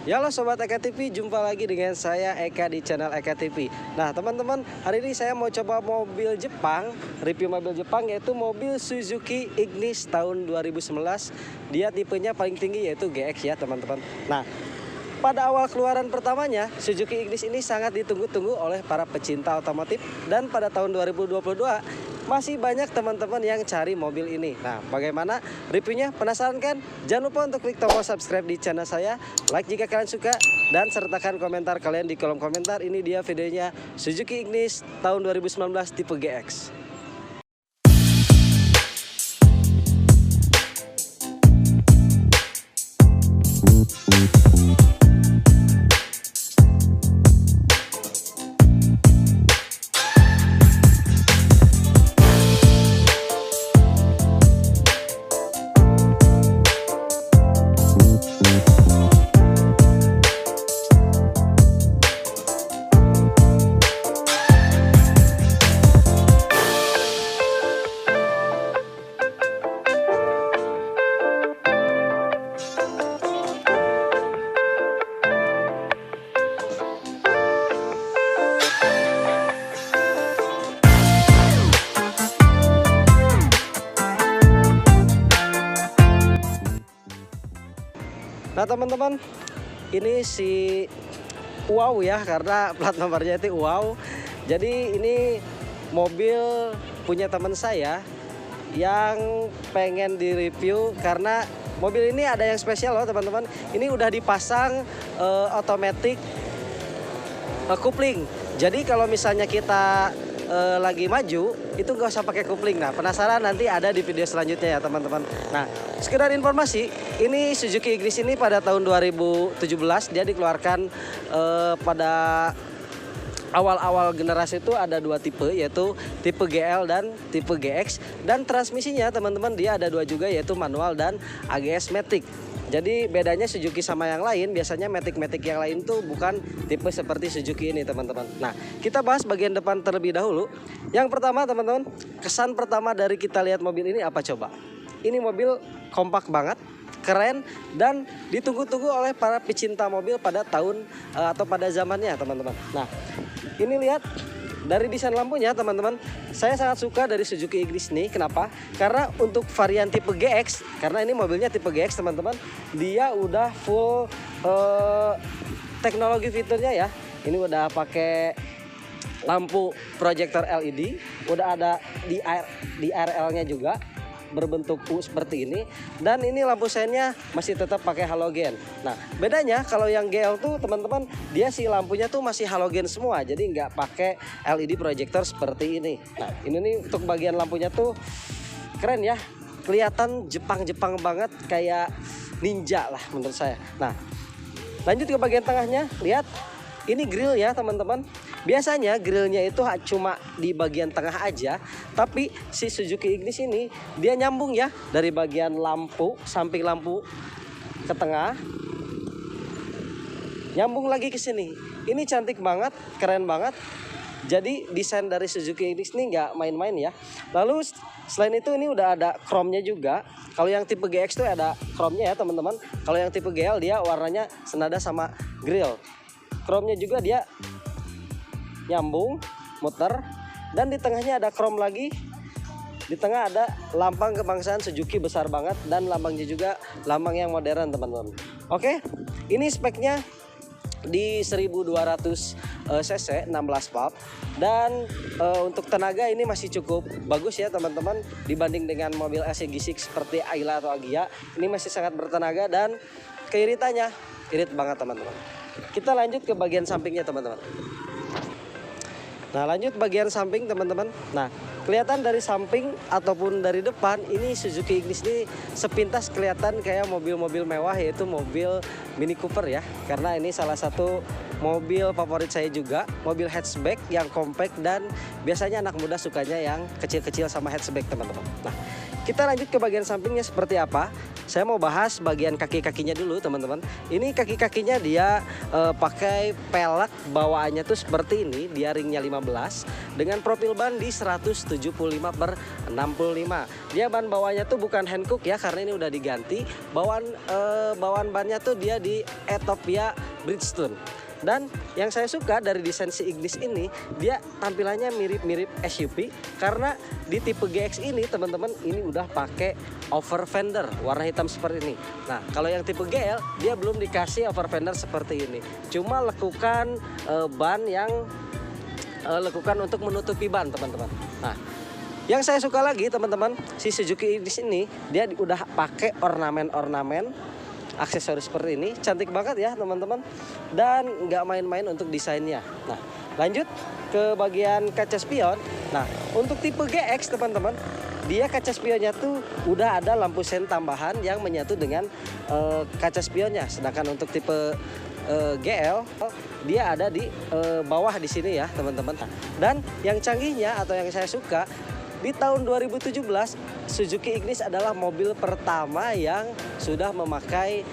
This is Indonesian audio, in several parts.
Ya halo Sobat Eka TV, jumpa lagi dengan saya Eka di channel Eka TV. Nah teman-teman, hari ini saya mau coba mobil Jepang, review mobil Jepang, yaitu mobil Suzuki Ignis tahun 2019. Dia tipenya paling tinggi yaitu GX ya teman-teman. Nah pada awal keluaran pertamanya, Suzuki Ignis ini sangat ditunggu-tunggu oleh para pecinta otomotif. Dan pada tahun 2022 masih banyak teman-teman yang cari mobil ini. Nah, bagaimana reviewnya? Penasaran kan? Jangan lupa untuk klik tombol subscribe di channel saya, like jika kalian suka, dan sertakan komentar kalian di kolom komentar. Ini dia videonya Suzuki Ignis tahun 2019 tipe GX. Nah teman-teman, ini si wow ya, karena plat nomornya itu wow. Jadi ini mobil punya teman saya yang pengen direview karena mobil ini ada yang spesial loh teman-teman. Ini udah dipasang automatic coupling. Jadi kalau misalnya kita lagi maju itu nggak usah pakai kopling. Nah penasaran, nanti ada di video selanjutnya ya teman-teman. Nah sekedar informasi, ini Suzuki Ignis ini pada tahun 2017 dia dikeluarkan pada awal-awal generasi itu ada dua tipe, yaitu tipe GL dan tipe GX. Dan transmisinya teman-teman dia ada dua juga, yaitu manual dan AGS Matic. Jadi bedanya Suzuki sama yang lain, biasanya Matic yang lain tuh bukan tipe seperti Suzuki ini teman-teman. Nah kita bahas bagian depan terlebih dahulu. Yang pertama teman-teman, kesan pertama dari kita lihat mobil ini apa coba? Ini mobil kompak banget, keren, dan ditunggu-tunggu oleh para pecinta mobil pada tahun atau pada zamannya teman-teman. Nah ini lihat dari desain lampunya teman-teman, saya sangat suka dari Suzuki Ignis ini. Kenapa? Karena untuk varian tipe GX, karena ini mobilnya tipe GX teman-teman, dia udah full teknologi fiturnya ya. Ini udah pakai lampu proyektor LED, udah ada di RL-nya juga berbentuk U seperti ini, dan ini lampu seinnya masih tetap pakai halogen. Nah bedanya kalau yang GL tuh teman-teman, dia si lampunya tuh masih halogen semua, jadi nggak pakai LED proyektor seperti ini. Nah ini nih untuk bagian lampunya tuh keren ya, kelihatan Jepang banget, kayak ninja lah menurut saya. Nah lanjut ke bagian tengahnya, lihat ini grill ya teman-teman. Biasanya grillnya itu cuma di bagian tengah aja, tapi si Suzuki Ignis ini dia nyambung ya, dari bagian lampu, samping lampu ke tengah, nyambung lagi ke sini. Ini cantik banget, keren banget. Jadi desain dari Suzuki Ignis ini nggak main-main ya. Lalu selain itu ini udah ada chrome-nya juga. Kalau yang tipe GX tuh ada chrome-nya ya teman-teman. Kalau yang tipe GL dia warnanya senada sama grill. Chrome-nya juga dia nyambung, muter, dan di tengahnya ada chrome lagi. Di tengah ada lambang kebangsaan Suzuki besar banget, dan lambangnya juga lambang yang modern teman-teman. Oke, ini speknya di 1200 cc 16 valve, dan untuk tenaga ini masih cukup bagus ya teman-teman, dibanding dengan mobil SE-G6 seperti Ayla atau Agya. Ini masih sangat bertenaga, dan keiritannya irit banget teman-teman. Kita lanjut ke bagian sampingnya teman-teman. Nah lanjut bagian samping teman-teman. Nah kelihatan dari samping ataupun dari depan, ini Suzuki Ignis ini sepintas kelihatan kayak mobil-mobil mewah, yaitu mobil Mini Cooper ya. Karena ini salah satu mobil favorit saya juga, mobil hatchback yang compact, dan biasanya anak muda sukanya yang kecil-kecil sama hatchback teman-teman. Nah kita lanjut ke bagian sampingnya seperti apa. Saya mau bahas bagian kaki-kakinya dulu teman-teman. Ini kaki-kakinya dia pakai pelek bawaannya tuh seperti ini. Dia ringnya 15 dengan profil ban di 175/65. Dia ban bawahnya tuh bukan Hankook ya, karena ini udah diganti. Bawaan bannya tuh dia di Ethiopia Bridgestone. Dan yang saya suka dari desain si Ignis ini, dia tampilannya mirip-mirip SUV karena di tipe GX ini teman-teman ini udah pakai over fender warna hitam seperti ini. Nah, kalau yang tipe GL dia belum dikasih over fender seperti ini. Cuma lekukan ban yang lekukan untuk menutupi ban teman-teman. Nah, yang saya suka lagi teman-teman, si Suzuki Ignis ini dia udah pakai ornamen-ornamen aksesoris seperti ini, cantik banget ya teman-teman, dan nggak main-main untuk desainnya. Nah, lanjut ke bagian kaca spion. Nah, untuk tipe GX teman-teman, dia kaca spionnya tuh udah ada lampu sen tambahan yang menyatu dengan kaca spionnya. Sedangkan untuk tipe GL dia ada di bawah di sini ya teman-teman. Dan yang canggihnya atau yang saya suka, di tahun 2017 Suzuki Ignis adalah mobil pertama yang sudah memakai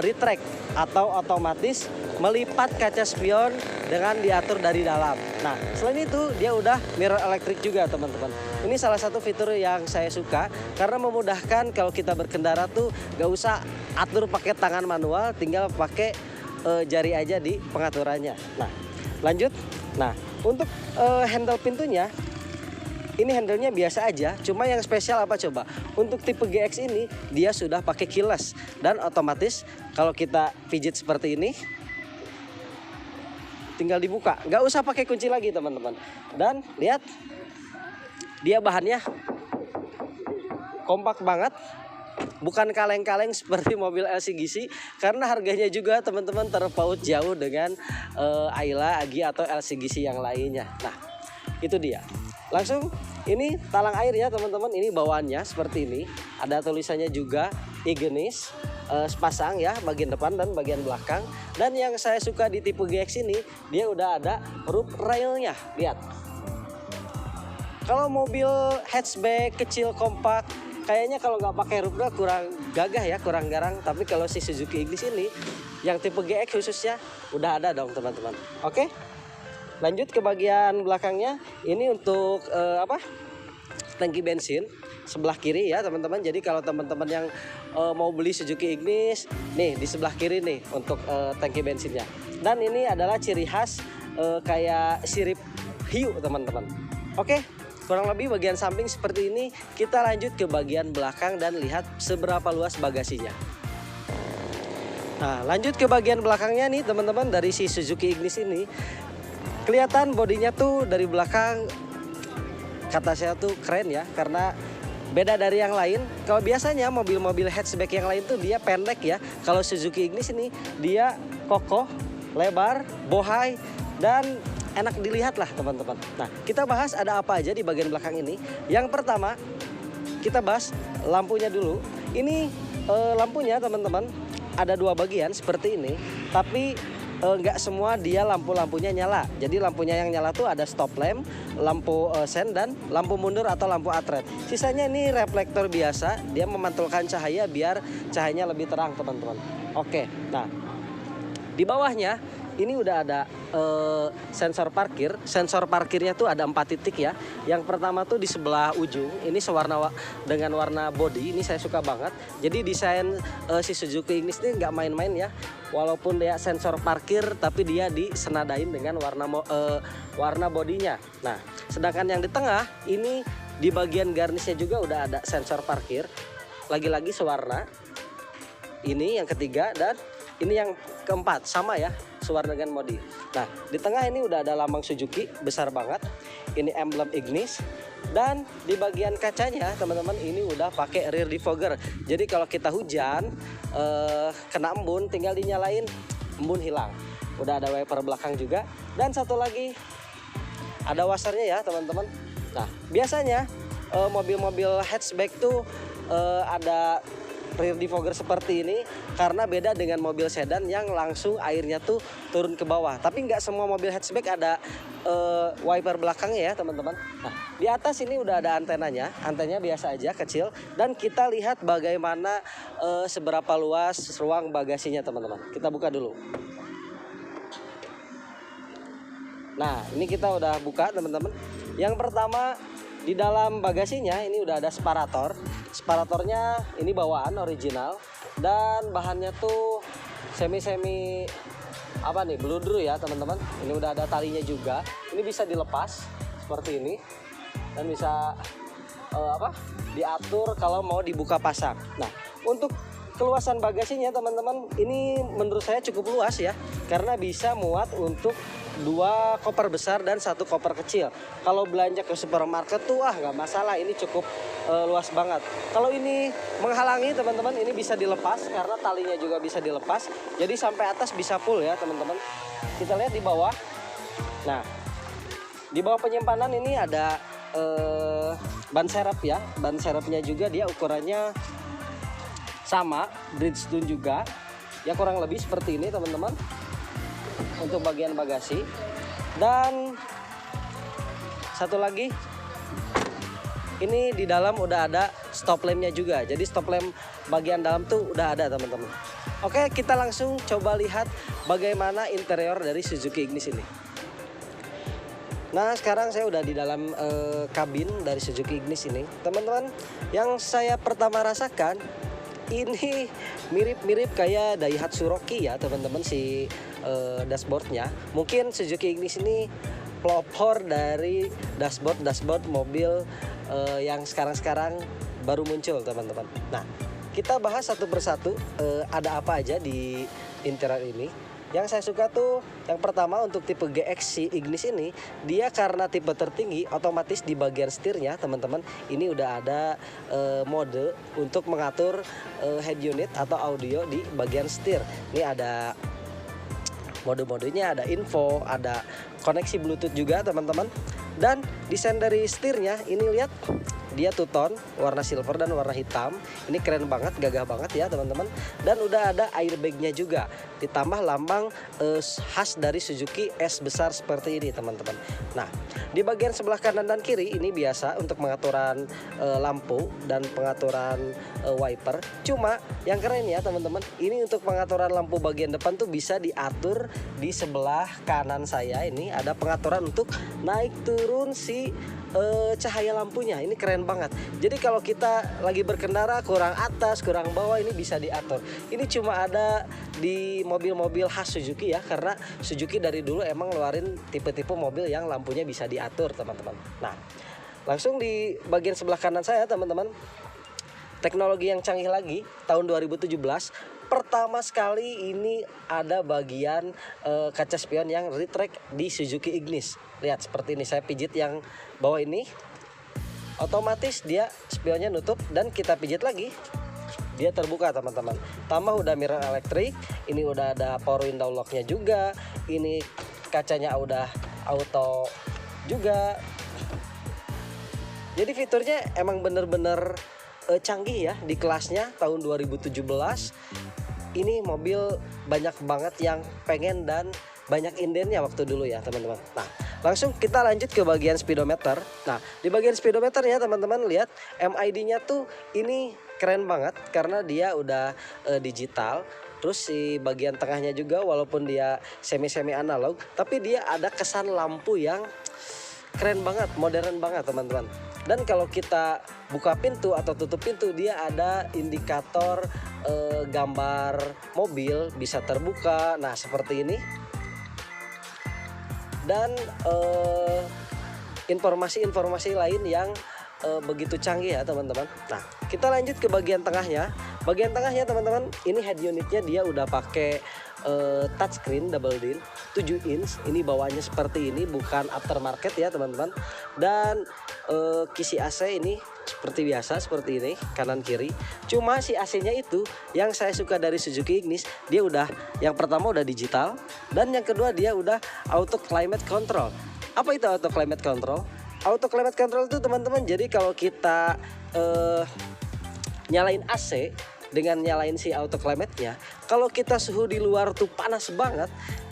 retract atau otomatis melipat kaca spion dengan diatur dari dalam. Nah, selain itu dia udah mirror elektrik juga teman-teman. Ini salah satu fitur yang saya suka karena memudahkan kalau kita berkendara tuh gak usah atur pakai tangan manual, tinggal pakai jari aja di pengaturannya. Nah, lanjut. Nah, untuk handle pintunya, ini handle-nya biasa aja, cuma yang spesial apa coba? Untuk tipe GX ini dia sudah pakai keyless dan otomatis kalau kita pijit seperti ini tinggal dibuka, nggak usah pakai kunci lagi teman-teman. Dan lihat dia bahannya kompak banget, bukan kaleng-kaleng seperti mobil LCGC karena harganya juga teman-teman terpaut jauh dengan Ayla, Agi atau LCGC yang lainnya. Nah, itu dia. Langsung ini talang air ya teman-teman, ini bawaannya seperti ini. Ada tulisannya juga Ignis sepasang ya, bagian depan dan bagian belakang. Dan yang saya suka di tipe GX ini, dia udah ada roof railnya. Lihat. Kalau mobil hatchback kecil kompak, kayaknya kalau nggak pakai roof rail kurang gagah ya, kurang garang. Tapi kalau si Suzuki Ignis ini, yang tipe GX khususnya udah ada dong teman-teman. Oke. Lanjut ke bagian belakangnya, ini untuk tangki bensin sebelah kiri ya teman-teman. Jadi kalau teman-teman yang mau beli Suzuki Ignis, nih di sebelah kiri nih untuk tangki bensinnya. Dan ini adalah ciri khas kayak sirip hiu teman-teman. Oke, kurang lebih bagian samping seperti ini. Kita lanjut ke bagian belakang dan lihat seberapa luas bagasinya. Nah, lanjut ke bagian belakangnya nih teman-teman, dari si Suzuki Ignis ini. Kelihatan bodinya tuh dari belakang, kata saya tuh keren ya, karena beda dari yang lain. Kalau biasanya mobil-mobil hatchback yang lain tuh dia pendek ya. Kalau Suzuki Ignis ini dia kokoh, lebar, bohai, dan enak dilihat lah teman-teman. Nah, kita bahas ada apa aja di bagian belakang ini. Yang pertama, kita bahas lampunya dulu. Ini lampunya teman-teman ada dua bagian seperti ini, tapi nggak semua dia lampu-lampunya nyala. Jadi lampunya yang nyala tuh ada stop lamp, lampu sen, dan lampu mundur atau lampu atret. Sisanya ini reflektor biasa, dia memantulkan cahaya biar cahayanya lebih terang teman-teman. Oke, nah di bawahnya ini udah ada sensor parkir. Sensor parkirnya tuh ada 4 titik ya. Yang pertama tuh di sebelah ujung, ini sewarna dengan warna body, ini saya suka banget. Jadi desain si Suzuki Ignis ini nggak main-main ya. Walaupun dia sensor parkir, tapi dia disenadain dengan warna bodinya. Nah, sedangkan yang di tengah ini di bagian garnisnya juga udah ada sensor parkir. Lagi-lagi sewarna. Ini yang ketiga, dan ini yang keempat sama ya, sewarna dengan bodi. Nah, di tengah ini udah ada lambang Suzuki besar banget. Ini emblem Ignis. Dan di bagian kacanya teman-teman ini udah pakai rear defogger. Jadi kalau kita hujan kena embun, tinggal dinyalain, embun hilang. Udah ada wiper belakang juga. Dan satu lagi ada washernya ya teman-teman. Nah, biasanya mobil-mobil hatchback tuh ada rear defogger seperti ini karena beda dengan mobil sedan yang langsung airnya tuh turun ke bawah. Tapi nggak semua mobil hatchback ada wiper belakangnya ya teman-teman. Nah di atas ini udah ada antenanya biasa aja kecil, dan kita lihat bagaimana seberapa luas ruang bagasinya teman-teman. Kita buka dulu. Nah ini kita udah buka teman-teman. Yang pertama, di dalam bagasinya ini udah ada separator. Separatornya ini bawaan original, dan bahannya tuh semi apa nih, bludru ya teman-teman. Ini udah ada talinya juga. Ini bisa dilepas seperti ini dan bisa diatur kalau mau dibuka pasang. Nah untuk keluasan bagasinya teman-teman, ini menurut saya cukup luas ya, karena bisa muat untuk 2 koper besar dan 1 koper kecil. Kalau belanja ke supermarket tuh nggak masalah, ini cukup luas banget. Kalau ini menghalangi teman-teman, ini bisa dilepas karena talinya juga bisa dilepas. Jadi sampai atas bisa full ya teman-teman. Kita lihat di bawah. Nah di bawah penyimpanan ini ada ban serep ya. Ban serepnya juga dia ukurannya sama, Bridgestone juga ya, kurang lebih seperti ini teman-teman untuk bagian bagasi. Dan satu lagi, ini di dalam udah ada stop lampnya juga, jadi stop lamp bagian dalam tuh udah ada teman-teman. Oke, kita langsung coba lihat bagaimana interior dari Suzuki Ignis ini. Nah sekarang saya udah di dalam kabin dari Suzuki Ignis ini teman-teman. Yang saya pertama rasakan, ini mirip-mirip kayak Daihatsu Rocky ya teman-teman, si dashboardnya. Mungkin Suzuki Ignis ini pelopor dari dashboard mobil yang sekarang baru muncul teman-teman. Nah kita bahas satu persatu ada apa aja di interior ini. Yang saya suka tuh yang pertama, untuk tipe GX si Ignis ini, dia karena tipe tertinggi, otomatis di bagian setirnya teman-teman ini udah ada mode untuk mengatur head unit atau audio di bagian setir. Ini ada mode-modenya, ada info, ada koneksi Bluetooth juga teman-teman. Dan desain dari setirnya ini lihat, dia two tone, warna silver dan warna hitam. Ini keren banget, gagah banget ya teman-teman. Dan udah ada airbagnya juga, ditambah lambang khas dari Suzuki S besar seperti ini teman-teman. Nah di bagian sebelah kanan dan kiri ini biasa untuk pengaturan lampu dan pengaturan wiper. Cuma yang keren ya teman-teman, ini untuk pengaturan lampu bagian depan tuh bisa diatur di sebelah kanan saya. Ini ada pengaturan untuk naik turun si cahaya lampunya. Ini keren banget. Jadi kalau kita lagi berkendara kurang atas kurang bawah, ini bisa diatur. Ini cuma ada di mobil-mobil khas Suzuki ya, karena Suzuki dari dulu emang ngeluarin tipe-tipe mobil yang lampunya bisa diatur teman-teman. Nah langsung di bagian sebelah kanan saya teman-teman, teknologi yang canggih lagi tahun 2017. Pertama sekali ini ada bagian kaca spion yang retract di Suzuki Ignis. Lihat seperti ini, saya pijit yang bawah ini, otomatis dia spionnya nutup, dan kita pijit lagi dia terbuka teman-teman. Tambah udah mirror elektrik, ini udah ada power window locknya juga, ini kacanya udah auto juga. Jadi fiturnya emang bener-bener canggih ya di kelasnya tahun 2017. Ini mobil banyak banget yang pengen dan banyak indennya waktu dulu ya teman-teman. Nah langsung kita lanjut ke bagian speedometer. Nah di bagian speedometer ya teman-teman, lihat MID-nya tuh ini keren banget karena dia udah digital. Terus si bagian tengahnya juga walaupun dia semi analog, tapi dia ada kesan lampu yang keren banget, modern banget teman-teman. Dan kalau kita buka pintu atau tutup pintu, dia ada indikator gambar mobil bisa terbuka. Nah seperti ini. Dan informasi-informasi lain yang begitu canggih ya teman-teman. Nah kita lanjut ke bagian tengahnya. Bagian tengahnya teman-teman, ini head unitnya dia udah pakai touchscreen double din 7 inch. Ini bawaannya seperti ini, bukan aftermarket ya teman-teman. Dan kisi AC ini seperti biasa, seperti ini kanan kiri. Cuma si AC-nya itu yang saya suka dari Suzuki Ignis, dia udah yang pertama udah digital, dan yang kedua dia udah auto climate control. Apa itu auto climate control? Auto climate control itu teman-teman, jadi kalau kita nyalain AC, dengan nyalain si auto climate-nya, kalau kita suhu di luar tuh panas banget,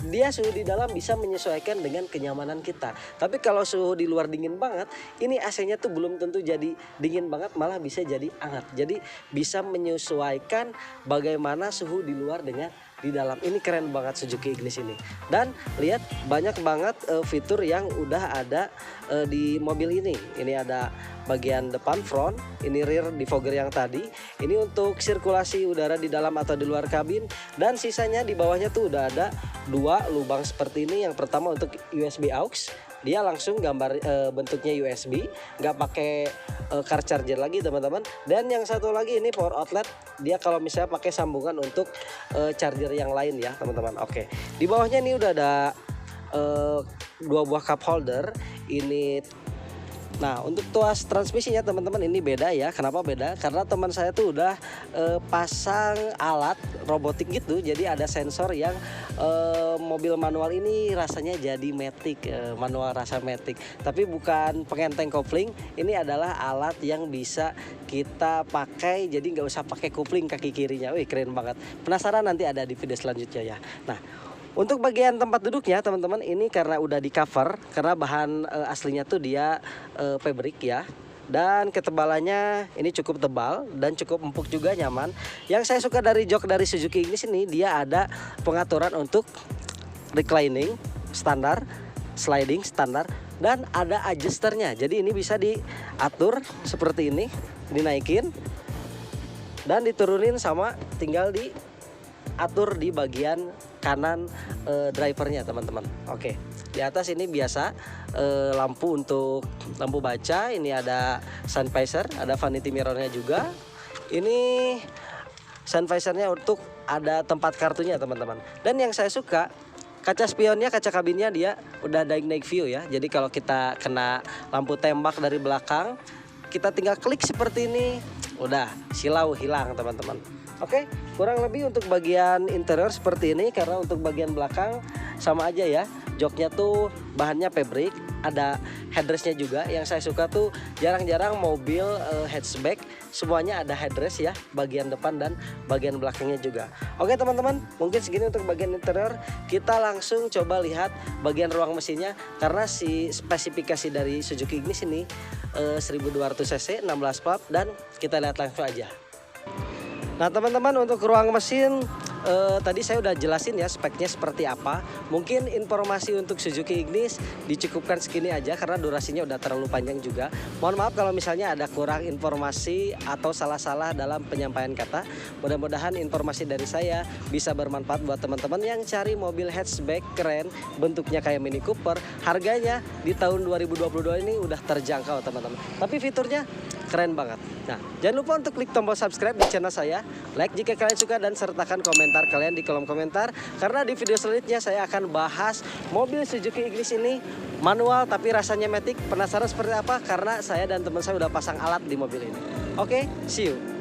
dia suhu di dalam bisa menyesuaikan dengan kenyamanan kita. Tapi kalau suhu di luar dingin banget, ini AC-nya tuh belum tentu jadi dingin banget, malah bisa jadi hangat. Jadi bisa menyesuaikan bagaimana suhu di luar dengan di dalam. Ini keren banget Suzuki Ignis ini. Dan lihat banyak banget fitur yang udah ada di mobil ini. Ini ada bagian depan front, ini rear defogger yang tadi. Ini untuk sirkulasi udara di dalam atau di luar kabin, dan sisanya di bawahnya tuh udah ada 2 lubang seperti ini. Yang pertama untuk USB aux, dia langsung gambar bentuknya USB, nggak pakai car charger lagi teman-teman. Dan yang satu lagi ini power outlet, dia kalau misalnya pakai sambungan untuk charger yang lain ya teman-teman. Oke, di bawahnya ini udah ada 2 buah cup holder ini. Nah, untuk tuas transmisinya teman-teman ini beda ya. Kenapa beda? Karena teman saya tuh udah pasang alat robotik gitu. Jadi ada sensor yang mobil manual ini rasanya jadi matic, manual rasa matic. Tapi bukan pengenteng kopling. Ini adalah alat yang bisa kita pakai. Jadi nggak usah pakai kopling kaki kirinya. Wih, keren banget. Penasaran? Nanti ada di video selanjutnya ya. Nah, untuk bagian tempat duduknya teman-teman ini karena udah di cover, karena bahan aslinya tuh dia fabric ya. Dan ketebalannya ini cukup tebal dan cukup empuk juga, nyaman. Yang saya suka dari jok dari Suzuki Ignis ini, dia ada pengaturan untuk reclining standar, sliding standar, dan ada adjusternya. Jadi ini bisa diatur seperti ini, dinaikin dan diturunin, sama tinggal diatur di bagian kanan drivernya teman-teman. Oke, di atas ini biasa lampu untuk lampu baca. Ini ada sun visor, ada vanity mirrornya juga. Ini sun visornya untuk ada tempat kartunya teman-teman. Dan yang saya suka, kaca spionnya, kaca kabinnya dia udah night view ya. Jadi kalau kita kena lampu tembak dari belakang, kita tinggal klik seperti ini, udah silau hilang teman-teman. Oke, kurang lebih untuk bagian interior seperti ini. Karena untuk bagian belakang sama aja ya, joknya tuh bahannya fabric, ada headrestnya juga. Yang saya suka tuh jarang-jarang mobil hatchback semuanya ada headrest ya, bagian depan dan bagian belakangnya juga. Oke teman-teman, mungkin segini untuk bagian interior. Kita langsung coba lihat bagian ruang mesinnya, karena si spesifikasi dari Suzuki Ignis ini 1200 cc 16 valve, dan kita lihat langsung aja. Nah teman-teman, untuk ruang mesin tadi saya udah jelasin ya speknya seperti apa. Mungkin informasi untuk Suzuki Ignis dicukupkan segini aja karena durasinya udah terlalu panjang juga. Mohon maaf kalau misalnya ada kurang informasi atau salah-salah dalam penyampaian kata. Mudah-mudahan informasi dari saya bisa bermanfaat buat teman-teman yang cari mobil hatchback keren, bentuknya kayak Mini Cooper. Harganya di tahun 2022 ini udah terjangkau teman-teman, tapi fiturnya keren banget. Nah, jangan lupa untuk klik tombol subscribe di channel saya, like jika kalian suka, dan sertakan komentar kalian di kolom komentar. Karena di video selanjutnya saya akan bahas mobil Suzuki Ignis ini manual tapi rasanya matic. Penasaran seperti apa? Karena saya dan teman saya udah pasang alat di mobil ini. Oke, see you.